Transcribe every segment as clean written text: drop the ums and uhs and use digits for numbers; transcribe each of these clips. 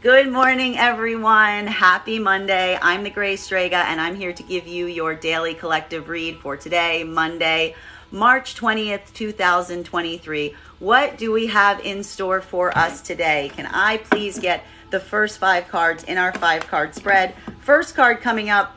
Good morning, everyone. Happy Monday. I'm the Gray Strega, and I'm here to give you your daily collective read for today, Monday, March 20th, 2023. What do we have in store for us today? Can I please get the first 5 cards in our 5-card spread? First card coming up,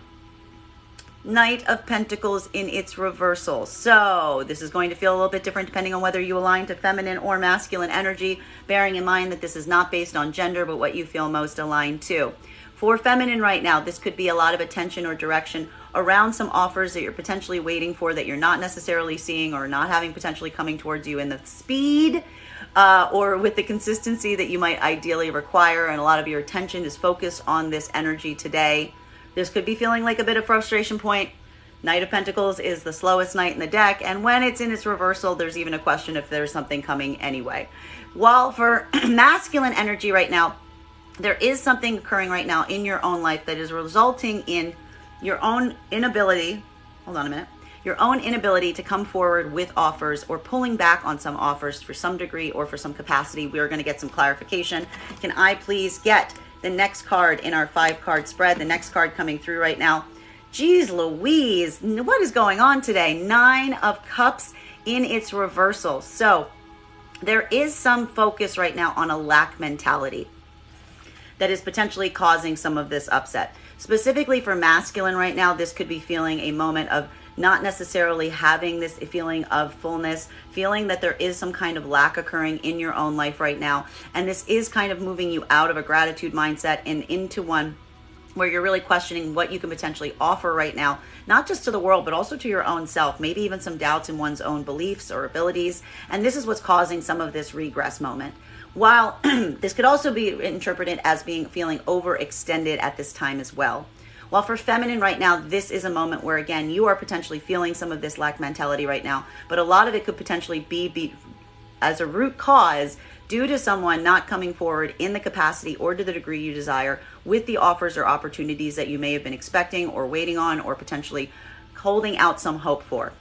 Knight of Pentacles in its reversal. So this is going to feel a little bit different depending on whether you align to feminine or masculine energy, bearing in mind that this is not based on gender, but what you feel most aligned to. For feminine right now, this could be a lot of attention or direction around some offers that you're potentially waiting for that you're not necessarily seeing or not having potentially coming towards you in the speed or with the consistency that you might ideally require. And a lot of your attention is focused on this energy today. This could be feeling like a bit of frustration point. Knight of Pentacles is the slowest knight in the deck, and when it's in its reversal, there's even a question if there's something coming anyway. While for masculine energy right now, there is something occurring right now in your own life that is resulting in your own inability, your own inability to come forward with offers or pulling back on some offers for some degree or for some capacity. We are going to get some clarification. Can I please get the next card in our 5-card spread? The next card coming through right now. Geez Louise, what is going on today? 9 of Cups in its reversal. So there is some focus right now on a lack mentality that is potentially causing some of this upset. Specifically for masculine right now, this could be feeling a moment of not necessarily having this feeling of fullness, feeling that there is some kind of lack occurring in your own life right now. And this is kind of moving you out of a gratitude mindset and into one where you're really questioning what you can potentially offer right now, not just to the world, but also to your own self, maybe even some doubts in one's own beliefs or abilities. And this is what's causing some of this regress moment. While this could also be interpreted as feeling overextended at this time as well. While for feminine right now, this is a moment where, again, you are potentially feeling some of this lack mentality right now, but a lot of it could potentially be as a root cause due to someone not coming forward in the capacity or to the degree you desire with the offers or opportunities that you may have been expecting or waiting on or potentially holding out some hope for.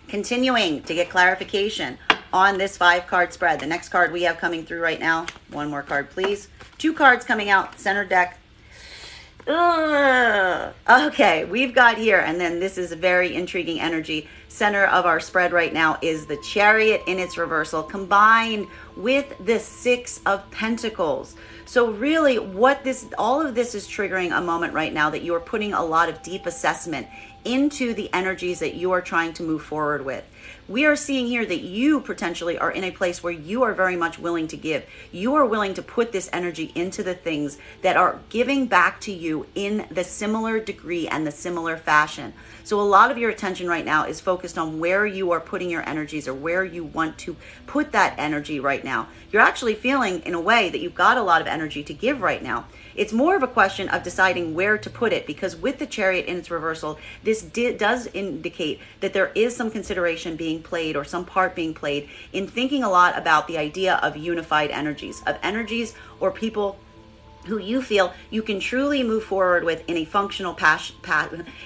Continuing to get clarification on this 5-card spread. The next card we have coming through right now, one more card, please. 2 cards coming out, center deck. Okay, we've got here, and then this is a very intriguing energy. Center of our spread right now is the Chariot in its reversal combined with the 6 of Pentacles. So really all of this is triggering a moment right now that you are putting a lot of deep assessment into the energies that you are trying to move forward with. We are seeing here that you potentially are in a place where you are very much willing to give. You are willing to put this energy into the things that are giving back to you in the similar degree and the similar fashion. So a lot of your attention right now is focused on where you are putting your energies or where you want to put that energy right now. You're actually feeling in a way that you've got a lot of energy to give right now. It's more of a question of deciding where to put it, because with the Chariot in its reversal, this does indicate that there is some consideration being played or some part being played in thinking a lot about the idea of unified energies or people who you feel you can truly move forward with in a functional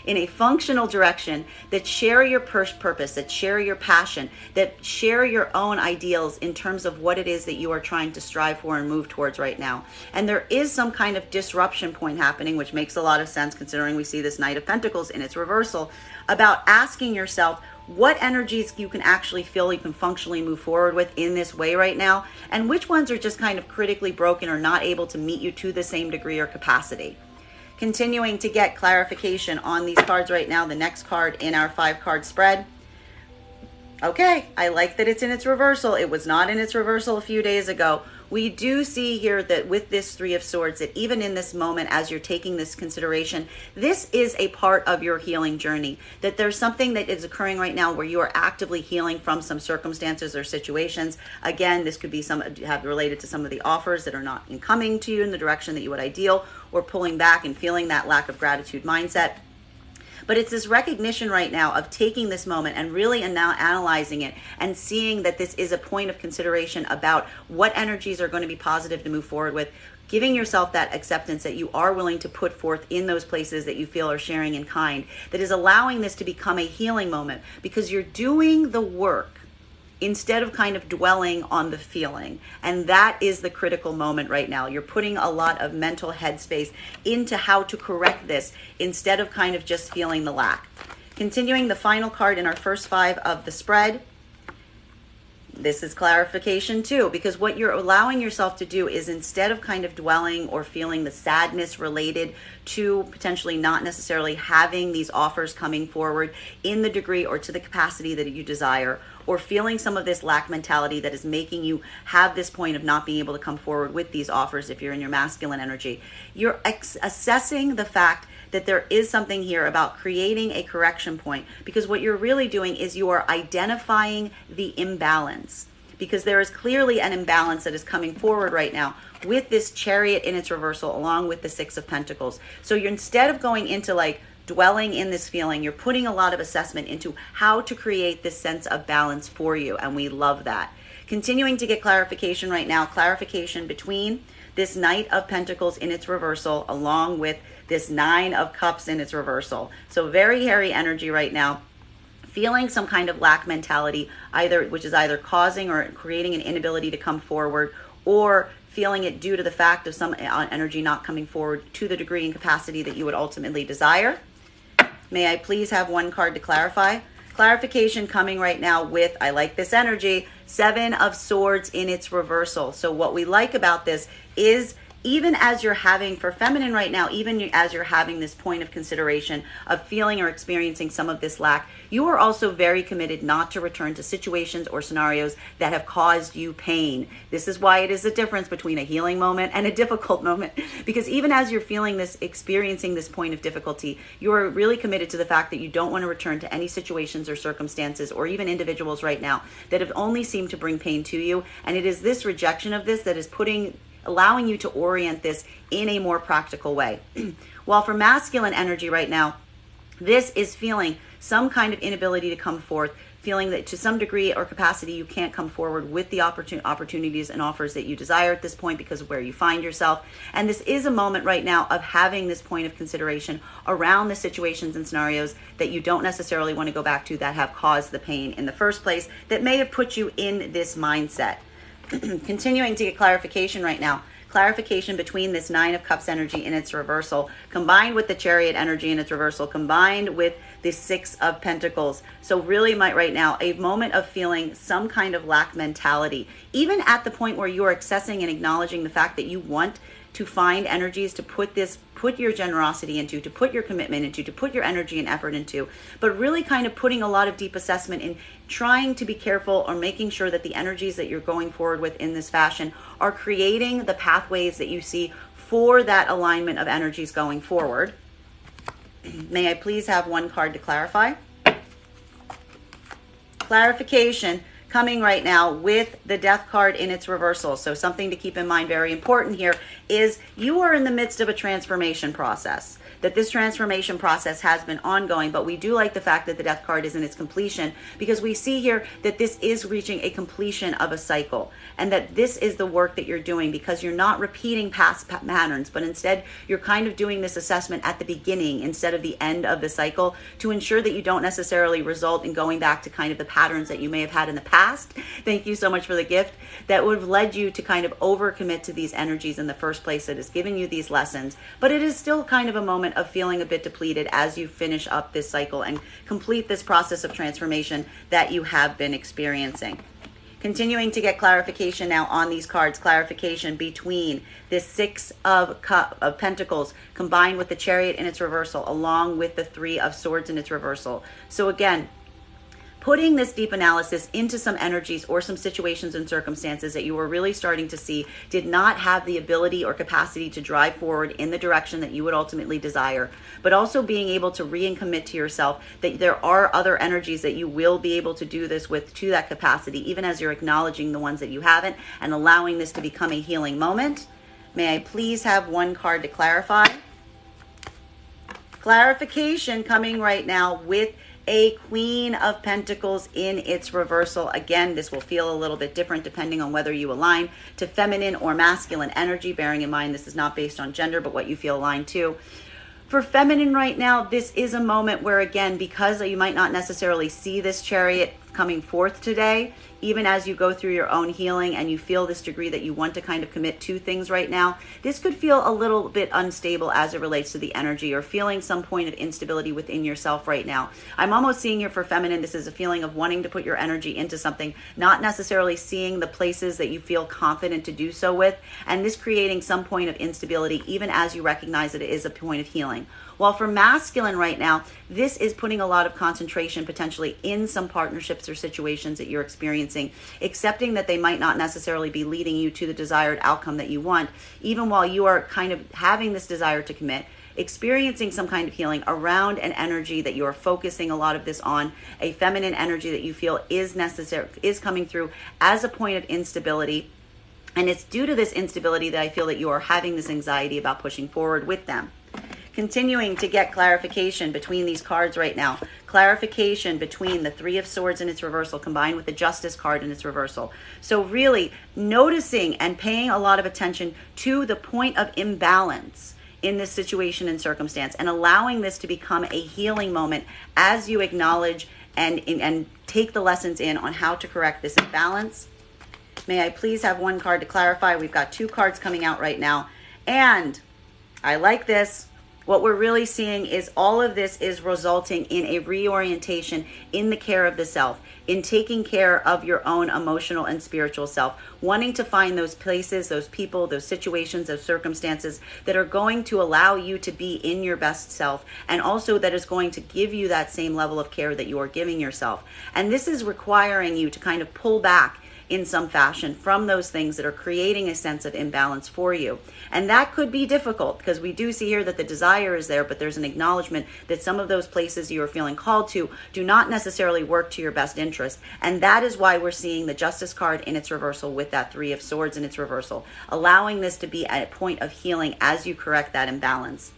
in a functional direction, that share your purpose, that share your passion, that share your own ideals in terms of what it is that you are trying to strive for and move towards right now. And there is some kind of disruption point happening, which makes a lot of sense considering we see this Knight of Pentacles in its reversal, about asking yourself what energies you can actually feel you can functionally move forward with in this way right now, and which ones are just kind of critically broken or not able to meet you to the same degree or capacity. Continuing to get clarification on these cards right now, the next card in our 5-card spread. Okay, I like that it's in its reversal. It was not in its reversal a few days ago. We do see here that with this 3 of Swords, that even in this moment, as you're taking this consideration, this is a part of your healing journey, that there's something that is occurring right now where you are actively healing from some circumstances or situations. Again, this could be related to some of the offers that are not coming to you in the direction that you would ideal, or pulling back and feeling that lack of gratitude mindset. But it's this recognition right now of taking this moment and really now analyzing it and seeing that this is a point of consideration about what energies are going to be positive to move forward with, giving yourself that acceptance that you are willing to put forth in those places that you feel are sharing in kind, that is allowing this to become a healing moment because you're doing the work instead of kind of dwelling on the feeling. And that is the critical moment right now. You're putting a lot of mental headspace into how to correct this instead of kind of just feeling the lack. Continuing, the final card in our first 5 of the spread. This is clarification too, because what you're allowing yourself to do is, instead of kind of dwelling or feeling the sadness related to potentially not necessarily having these offers coming forward in the degree or to the capacity that you desire, or feeling some of this lack mentality that is making you have this point of not being able to come forward with these offers if you're in your masculine energy, you're assessing the fact that there is something here about creating a correction point, because what you're really doing is you are identifying the imbalance, because there is clearly an imbalance that is coming forward right now with this Chariot in its reversal along with the 6 of Pentacles. So you're, instead of going into like dwelling in this feeling, you're putting a lot of assessment into how to create this sense of balance for you, and we love that. Continuing to get clarification right now, clarification between this Knight of Pentacles in its reversal along with this 9 of Cups in its reversal. So very hairy energy right now, feeling some kind of lack mentality, which is either causing or creating an inability to come forward, or feeling it due to the fact of some energy not coming forward to the degree and capacity that you would ultimately desire. May I please have one card to clarify? Clarification coming right now with, I like this energy, 7 of Swords in its reversal. So what we like about this is, even as you're having, for feminine right now, even as you're having this point of consideration of feeling or experiencing some of this lack, you are also very committed not to return to situations or scenarios that have caused you pain. This is why it is a difference between a healing moment and a difficult moment, because even as you're feeling this, experiencing this point of difficulty, you are really committed to the fact that you don't want to return to any situations or circumstances or even individuals right now that have only seemed to bring pain to you. And it is this rejection of this that is allowing you to orient this in a more practical way. While for masculine energy right now, this is feeling some kind of inability to come forth, feeling that to some degree or capacity you can't come forward with the opportunities and offers that you desire at this point because of where you find yourself. And this is a moment right now of having this point of consideration around the situations and scenarios that you don't necessarily want to go back to that have caused the pain in the first place, that may have put you in this mindset. Continuing to get clarification right now, clarification between this 9 of Cups energy in its reversal combined with the Chariot energy in its reversal combined with the 6 of Pentacles. So really right now, a moment of feeling some kind of lack mentality, even at the point where you are accessing and acknowledging the fact that you want to find energies to put your generosity into, to put your commitment into, to put your energy and effort into, but really kind of putting a lot of deep assessment in trying to be careful or making sure that the energies that you're going forward with in this fashion are creating the pathways that you see for that alignment of energies going forward. May I please have one card to clarify? Clarification coming right now with the Death card in its reversal. So something to keep in mind, very important here, is you are in the midst of a transformation process. That this transformation process has been ongoing, but we do like the fact that the Death card is in its completion, because we see here that this is reaching a completion of a cycle, and that this is the work that you're doing, because you're not repeating past patterns, but instead you're kind of doing this assessment at the beginning instead of the end of the cycle, to ensure that you don't necessarily result in going back to kind of the patterns that you may have had in the past. Thank you so much for the gift. That would have led you to kind of overcommit to these energies in the first place, that has given you these lessons, but it is still kind of a moment of feeling a bit depleted as you finish up this cycle and complete this process of transformation that you have been experiencing. Continuing to get clarification now on these cards, clarification between this 6 of Pentacles combined with the Chariot in its reversal, along with the 3 of Swords in its reversal. So again, putting this deep analysis into some energies or some situations and circumstances that you were really starting to see did not have the ability or capacity to drive forward in the direction that you would ultimately desire, but also being able to commit to yourself that there are other energies that you will be able to do this with to that capacity, even as you're acknowledging the ones that you haven't and allowing this to become a healing moment. May I please have one card to clarify? Clarification coming right now with a Queen of Pentacles in its reversal. Again, this will feel a little bit different depending on whether you align to feminine or masculine energy, bearing in mind this is not based on gender, but what you feel aligned to. For feminine right now, this is a moment where, again, because you might not necessarily see this Chariot coming forth today, even as you go through your own healing and you feel this degree that you want to kind of commit to things right now, this could feel a little bit unstable as it relates to the energy, or feeling some point of instability within yourself right now. I'm almost seeing here for feminine, this is a feeling of wanting to put your energy into something, not necessarily seeing the places that you feel confident to do so with, and this creating some point of instability even as you recognize that it is a point of healing. While for masculine right now, this is putting a lot of concentration potentially in some partnerships or situations that you're experiencing, accepting that they might not necessarily be leading you to the desired outcome that you want, even while you are kind of having this desire to commit, experiencing some kind of healing around an energy that you are focusing a lot of this on, a feminine energy that you feel is necessary, is coming through as a point of instability. And it's due to this instability that I feel that you are having this anxiety about pushing forward with them. Continuing to get clarification between these cards right now. Clarification between the Three of Swords in its reversal combined with the Justice card in its reversal. So really noticing and paying a lot of attention to the point of imbalance in this situation and circumstance, and allowing this to become a healing moment as you acknowledge and take the lessons in on how to correct this imbalance. May I please have one card to clarify? We've got two cards coming out right now, and I like this. What we're really seeing is all of this is resulting in a reorientation in the care of the self, in taking care of your own emotional and spiritual self, wanting to find those places, those people, those situations, those circumstances that are going to allow you to be in your best self, and also that is going to give you that same level of care that you are giving yourself. And this is requiring you to kind of pull back in some fashion from those things that are creating a sense of imbalance for you. And that could be difficult because we do see here that the desire is there, but there's an acknowledgement that some of those places you are feeling called to do not necessarily work to your best interest. And that is why we're seeing the Justice card in its reversal with that Three of Swords in its reversal, allowing this to be at a point of healing as you correct that imbalance.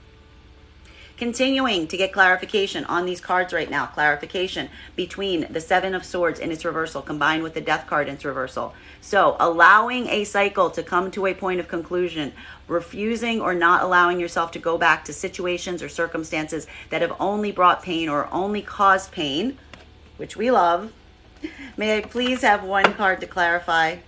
Continuing to get clarification on these cards right now. Clarification between the Seven of Swords in its reversal combined with the Death card in its reversal. So allowing a cycle to come to a point of conclusion, refusing or not allowing yourself to go back to situations or circumstances that have only brought pain or only caused pain, which we love. May I please have one card to clarify?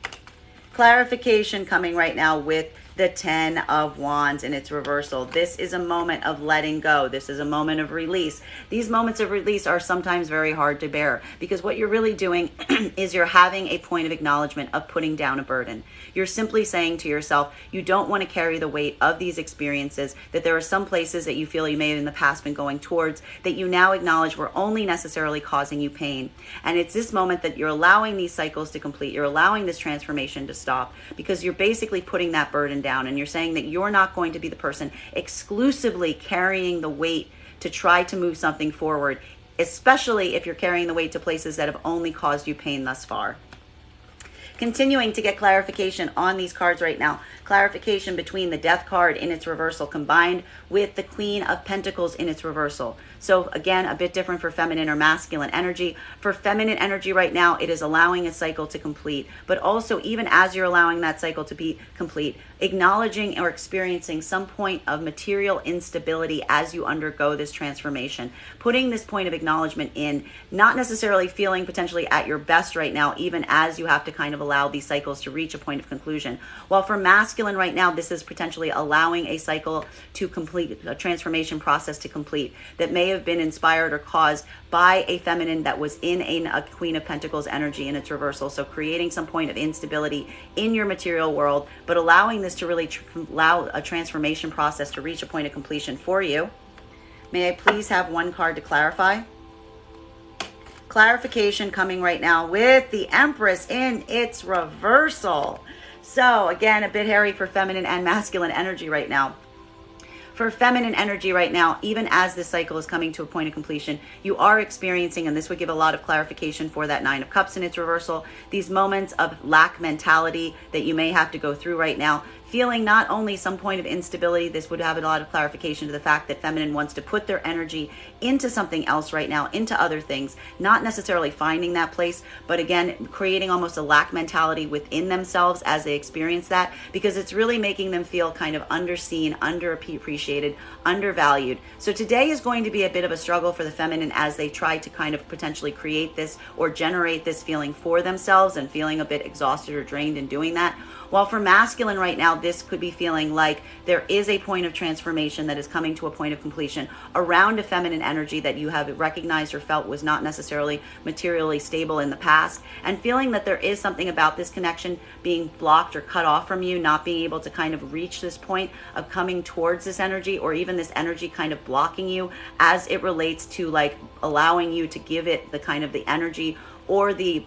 Clarification coming right now with the Ten of Wands in its reversal. This is a moment of letting go. This is a moment of release. These moments of release are sometimes very hard to bear because what you're really doing is you're having a point of acknowledgement of putting down a burden. You're simply saying to yourself, you don't want to carry the weight of these experiences, that there are some places that you feel you may have in the past been going towards that you now acknowledge were only necessarily causing you pain. And it's this moment that you're allowing these cycles to complete. You're allowing this transformation to stop because you're basically putting that burden down, and you're saying that you're not going to be the person exclusively carrying the weight to try to move something forward, especially if you're carrying the weight to places that have only caused you pain thus far. Continuing to get clarification on these cards right now. Clarification between the Death card in its reversal combined with the Queen of Pentacles in its reversal. So again, a bit different for feminine or masculine energy. For feminine energy right now, it is allowing a cycle to complete, but also even as you're allowing that cycle to be complete, acknowledging or experiencing some point of material instability as you undergo this transformation. Putting this point of acknowledgement in, not necessarily feeling potentially at your best right now, even as you have to kind of allow these cycles to reach a point of conclusion. While for masculine right now, this is potentially allowing a cycle to complete, a transformation process to complete that may have been inspired or caused by a feminine that was in a Queen of Pentacles energy in its reversal. So creating some point of instability in your material world, but allowing this to really allow a transformation process to reach a point of completion for you. May I please have one card to clarify? Clarification coming right now with the Empress in its reversal. So again, a bit hairy for feminine and masculine energy right now. For feminine energy right now, even as this cycle is coming to a point of completion, you are experiencing, and this would give a lot of clarification for that Nine of Cups in its reversal, these moments of lack mentality that you may have to go through right now feeling not only some point of instability. This would have a lot of clarification to the fact that feminine wants to put their energy into something else right now, into other things, not necessarily finding that place, but again, creating almost a lack mentality within themselves as they experience that, because it's really making them feel kind of underseen, underappreciated, undervalued. So today is going to be a bit of a struggle for the feminine as they try to kind of potentially create this or generate this feeling for themselves, and feeling a bit exhausted or drained in doing that. While for masculine right now, this could be feeling like there is a point of transformation that is coming to a point of completion around a feminine energy that you have recognized or felt was not necessarily materially stable in the past, and feeling that there is something about this connection being blocked or cut off from you, not being able to kind of reach this point of coming towards this energy, or even this energy kind of blocking you as it relates to like allowing you to give it the kind of the energy or the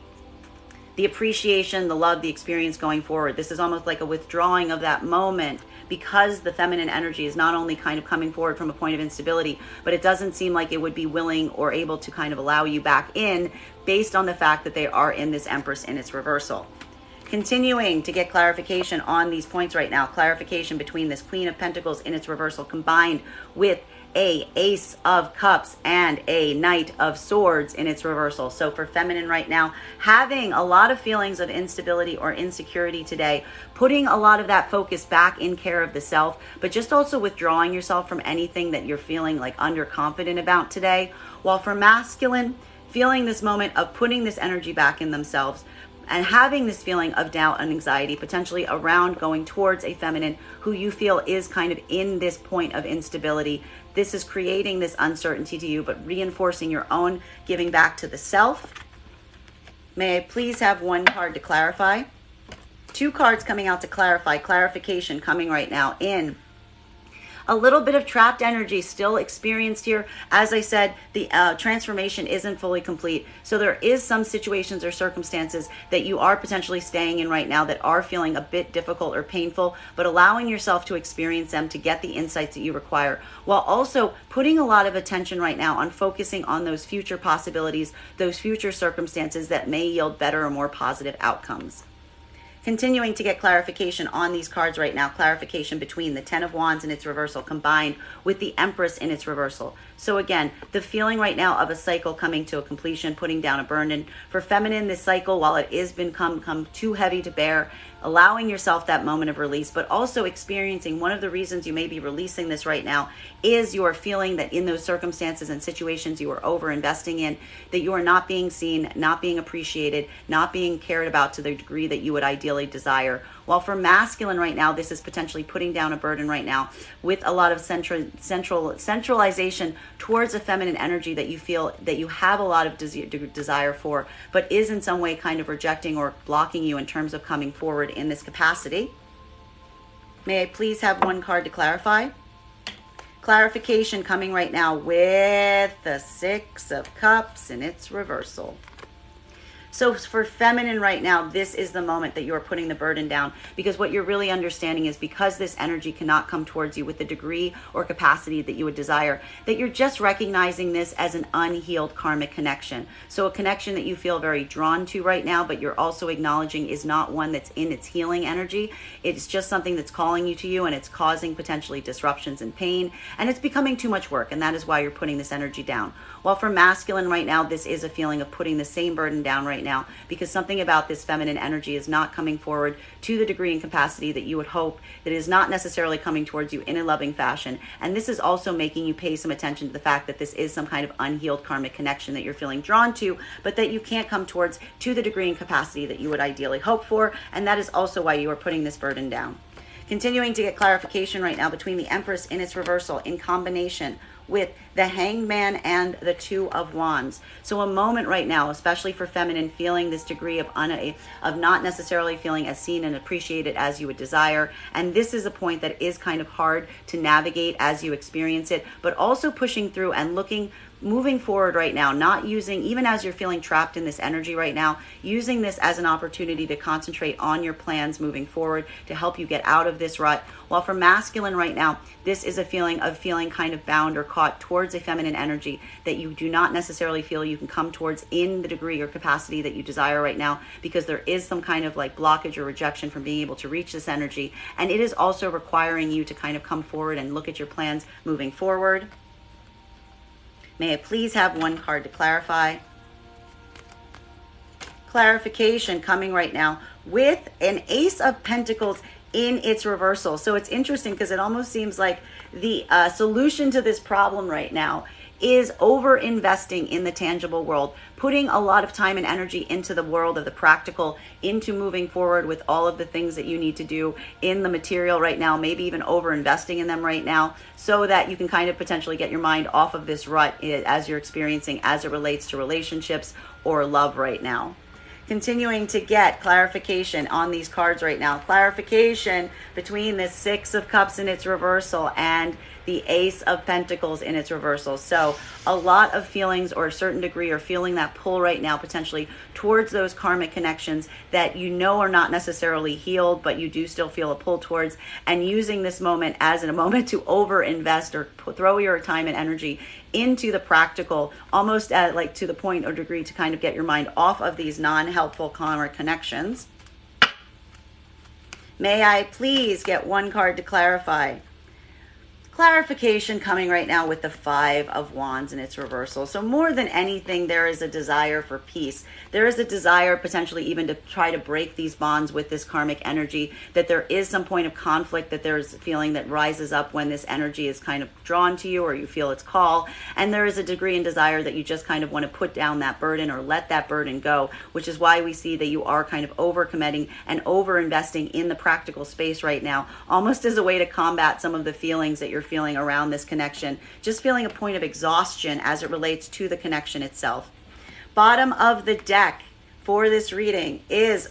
appreciation, the love, the experience going forward. This is almost like a withdrawing of that moment, because the feminine energy is not only kind of coming forward from a point of instability, but it doesn't seem like it would be willing or able to kind of allow you back in, based on the fact that they are in this Empress in its reversal. Continuing to get clarification on these points right now, clarification between this Queen of Pentacles in its reversal combined with a Ace of Cups and a Knight of Swords in its reversal. So for feminine right now, having a lot of feelings of instability or insecurity today, putting a lot of that focus back in care of the self, but just also withdrawing yourself from anything that you're feeling like underconfident about today. While for masculine, feeling this moment of putting this energy back in themselves, and having this feeling of doubt and anxiety potentially around going towards a feminine who you feel is kind of in this point of instability. This is creating this uncertainty to you, but reinforcing your own giving back to the self. May I please have one card to clarify? Two cards coming out to clarify, clarification coming right now in a little bit of trapped energy still experienced here. As I said, the transformation isn't fully complete. So there is some situations or circumstances that you are potentially staying in right now that are feeling a bit difficult or painful, but allowing yourself to experience them to get the insights that you require, while also putting a lot of attention right now on focusing on those future possibilities, those future circumstances that may yield better or more positive outcomes. Continuing to get clarification on these cards right now, clarification between the Ten of Wands in its reversal combined with the Empress in its reversal. So again, the feeling right now of a cycle coming to a completion, putting down a burden. For feminine, this cycle, while it is become too heavy to bear, allowing yourself that moment of release, but also experiencing one of the reasons you may be releasing this right now is your feeling that in those circumstances and situations you are over investing in, that you are not being seen, not being appreciated, not being cared about to the degree that you would ideally desire. While for masculine right now, this is potentially putting down a burden right now with a lot of centralization towards a feminine energy that you feel that you have a lot of desire for, but is in some way kind of rejecting or blocking you in terms of coming forward in this capacity. May I please have one card to clarify? Clarification coming right now with the Six of Cups in its reversal. So for feminine right now, this is the moment that you are putting the burden down, because what you're really understanding is because this energy cannot come towards you with the degree or capacity that you would desire, that you're just recognizing this as an unhealed karmic connection. So a connection that you feel very drawn to right now, but you're also acknowledging is not one that's in its healing energy. It's just something that's calling you to you, and it's causing potentially disruptions and pain, and it's becoming too much work, and that is why you're putting this energy down. While for masculine right now, this is a feeling of putting the same burden down right now, because something about this feminine energy is not coming forward to the degree and capacity that you would hope, that is not necessarily coming towards you in a loving fashion. And this is also making you pay some attention to the fact that this is some kind of unhealed karmic connection that you're feeling drawn to, but that you can't come towards to the degree and capacity that you would ideally hope for. And that is also why you are putting this burden down. Continuing to get clarification right now between the Empress in its reversal in combination with the Hangman and the Two of Wands. So a moment right now, especially for feminine, feeling this degree of not necessarily feeling as seen and appreciated as you would desire. And this is a point that is kind of hard to navigate as you experience it, but also pushing through and moving forward right now, not using, even as you're feeling trapped in this energy right now, using this as an opportunity to concentrate on your plans moving forward to help you get out of this rut. While for masculine right now, this is a feeling of feeling kind of bound or caught caught towards a feminine energy that you do not necessarily feel you can come towards in the degree or capacity that you desire right now, because there is some kind of like blockage or rejection from being able to reach this energy. And it is also requiring you to kind of come forward and look at your plans moving forward. May I please have one card to clarify? Clarification coming right now with an Ace of Pentacles in its reversal. So it's interesting because it almost seems like the solution to this problem right now is over investing in the tangible world, putting a lot of time and energy into the world of the practical, into moving forward with all of the things that you need to do in the material right now, maybe even over investing in them right now, so that you can kind of potentially get your mind off of this rut as you're experiencing as it relates to relationships or love right now. Continuing to get clarification on these cards right now. Clarification between the Six of Cups in its reversal and the Ace of Pentacles in its reversal. So a lot of feelings, or a certain degree, are feeling that pull right now potentially towards those karmic connections that you know are not necessarily healed, but you do still feel a pull towards, and using this moment as a moment to over invest or throw your time and energy into the practical, almost at like to the point or degree to kind of get your mind off of these non-helpful karmic connections. May I please get one card to clarify? Clarification coming right now with the Five of Wands in its reversal. So more than anything, there is a desire for peace. There is a desire potentially even to try to break these bonds with this karmic energy, that there is some point of conflict, that there's a feeling that rises up when this energy is kind of drawn to you or you feel its call. And there is a degree and desire that you just kind of want to put down that burden or let that burden go, which is why we see that you are kind of over-committing and over-investing in the practical space right now, almost as a way to combat some of the feelings that you're feeling around this connection, just feeling a point of exhaustion as it relates to the connection itself. Bottom of the deck for this reading is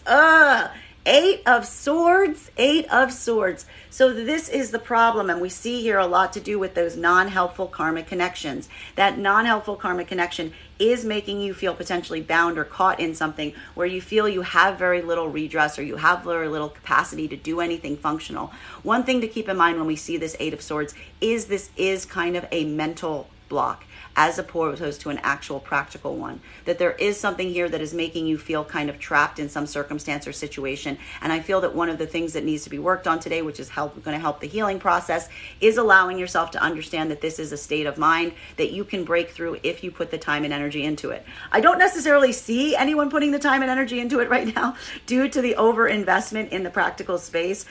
Eight of Swords, Eight of Swords. So this is the problem, and we see here a lot to do with those non-helpful karmic connections. That non-helpful karmic connection is making you feel potentially bound or caught in something where you feel you have very little redress or you have very little capacity to do anything functional. One thing to keep in mind when we see this Eight of Swords is this is kind of a mental block, as opposed to an actual practical one. That there is something here that is making you feel kind of trapped in some circumstance or situation. And I feel that one of the things that needs to be worked on today, which is going to help the healing process, is allowing yourself to understand that this is a state of mind that you can break through if you put the time and energy into it. I don't necessarily see anyone putting the time and energy into it right now due to the overinvestment in the practical space.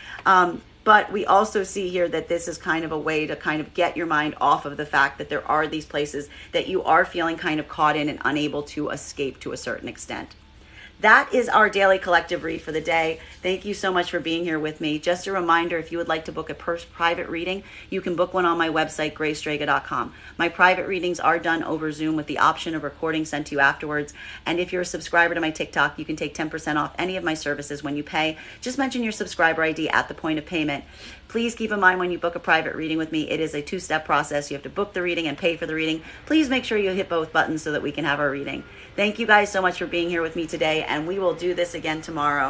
But we also see here that this is kind of a way to kind of get your mind off of the fact that there are these places that you are feeling kind of caught in and unable to escape to a certain extent. That is our daily collective read for the day. Thank you so much for being here with me. Just a reminder, if you would like to book a private reading, you can book one on my website, graystrega.com. My private readings are done over Zoom with the option of recording sent to you afterwards. And if you're a subscriber to my TikTok, you can take 10% off any of my services when you pay. Just mention your subscriber ID at the point of payment. Please keep in mind when you book a private reading with me, it is a two-step process. You have to book the reading and pay for the reading. Please make sure you hit both buttons so that we can have our reading. Thank you guys so much for being here with me today, and we will do this again tomorrow.